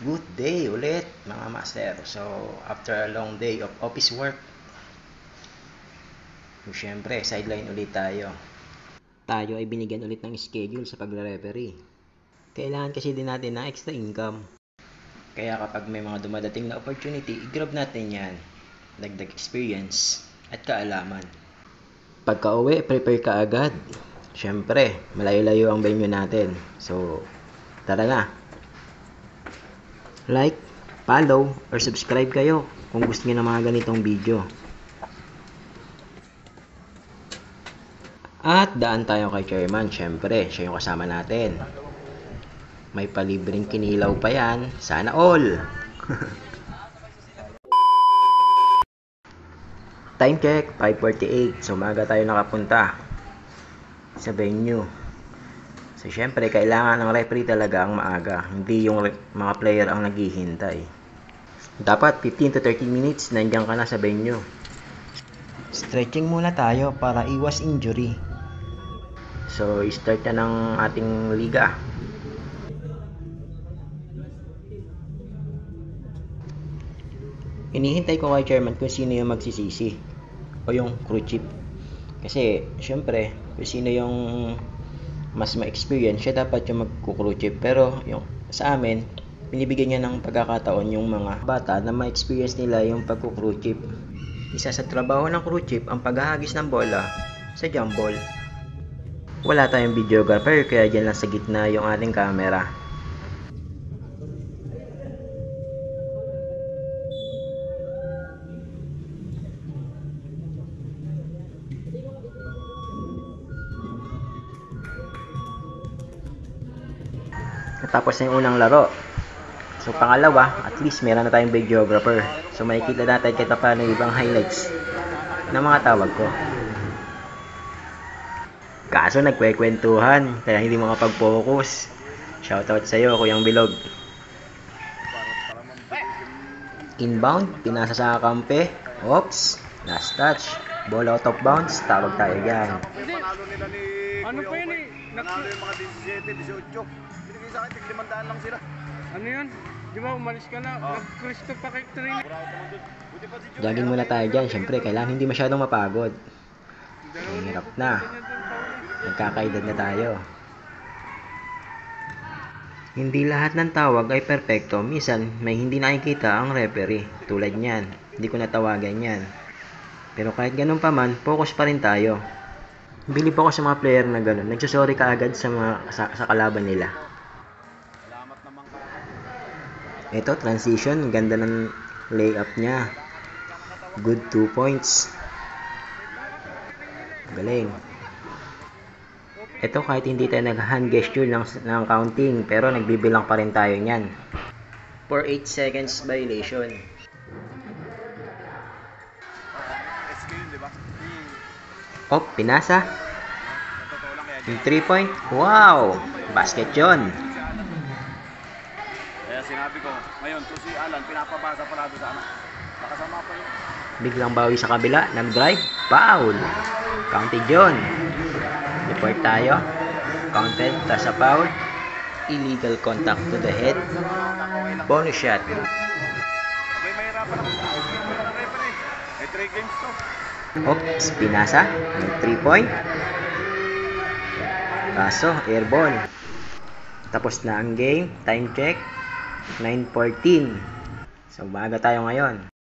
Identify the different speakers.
Speaker 1: Good day ulit mga master. So, after a long day of office work, syempre, sideline ulit tayo. Tayo ay binigyan ulit ng schedule sa pagre-referee. Kailangan kasi din natin ng extra income. Kaya kapag may mga dumadating na opportunity, i-grab natin yan. Dagdag experience at kaalaman. Pagka uwi, prepare ka agad. Syempre, malayo-layo ang venue natin. So, tara na. Like, follow, or subscribe kayo kung gusto niyo ng mga ganitong video. At daan tayo kay Chairman. Syempre, siya yung kasama natin. May palibreng kinilaw pa yan. Sana all! Time check, 5:48. So, umaga tayo nakapunta sa venue. So, syempre, kailangan ng referee talaga ang maaga. Hindi yung mga player ang naghihintay. Dapat 15 to 30 minutes nandiyan ka na sa venue. Stretching muna tayo para iwas injury. So, start na ng ating liga. Hinihintay ko kay Chairman kung sino yung magsisisi o yung crew chief. Kasi, syempre, kung sino yung mas ma-experience, siya dapat yung magkukrew chief. Pero yung sa amin, binibigyan niya ng pagkakataon yung mga bata na ma-experience nila yung pagkukrew chief. Isa sa trabaho ng crew chief ang paghahagis ng bola sa jump ball. Wala tayong videographer kaya dyan lang sa gitna yung ating camera. Tapos na yung unang laro. So, pangalawa, at least meron na tayong videographer. So, makikita natin kita paano yung ibang highlights ng mga tawag ko. Kaso, nagkwekwentuhan, kaya hindi makapag-focus. Shoutout sa'yo, Kuyang Bilog. Inbound, pinasa sa kampe. Oops, last touch. Ball out of bounds, tawag tayo dyan.
Speaker 2: Ano pa yun eh?
Speaker 3: Nanalo yung mga 17, 18. Binigay sa akin, 500 lang sila.
Speaker 2: Ano yun? Di ba umalis ka na? Nag-Cristo pa kay training.
Speaker 1: Jogging muna tayo dyan. Siyempre, kailangan hindi masyadong mapagod. Ang hirap na. Nagkakaedad na tayo. Hindi lahat ng tawag ay perpekto. Minsan, may hindi nakikita ang referee. Tulad niyan. Hindi ko natawagan yan. Pero kahit ganun pa man, focus pa rin tayo. Bilib ako sa mga player na gano'n. Nagsusorry ka agad sa kalaban nila. Ito, transition. Ganda ng layup niya. Good 2 points. Galing. Ito, kahit hindi tayo nag-hand gesture ng counting, pero nagbibilang pa rin tayo niyan. For 8 seconds violation. Oh, pinasa. Yung 3 point. Wow! Basket yun.
Speaker 3: Kaya sinabi ko, ngayon, to si Alan, pinapabasa pala doon sa anak. Nakasama pa yun.
Speaker 1: Biglang bawi sa kabila. Nag-drive. Foul. Counted yun. Report tayo. Counted. Tas sa foul. Illegal contact to the head. Bonus shot.
Speaker 3: May mahirapan ako. May 3 games to.
Speaker 1: Oops, pinasa. 3 point. Kaso, airball. Tapos na ang game. Time check. 9:14. So, umaga tayo ngayon.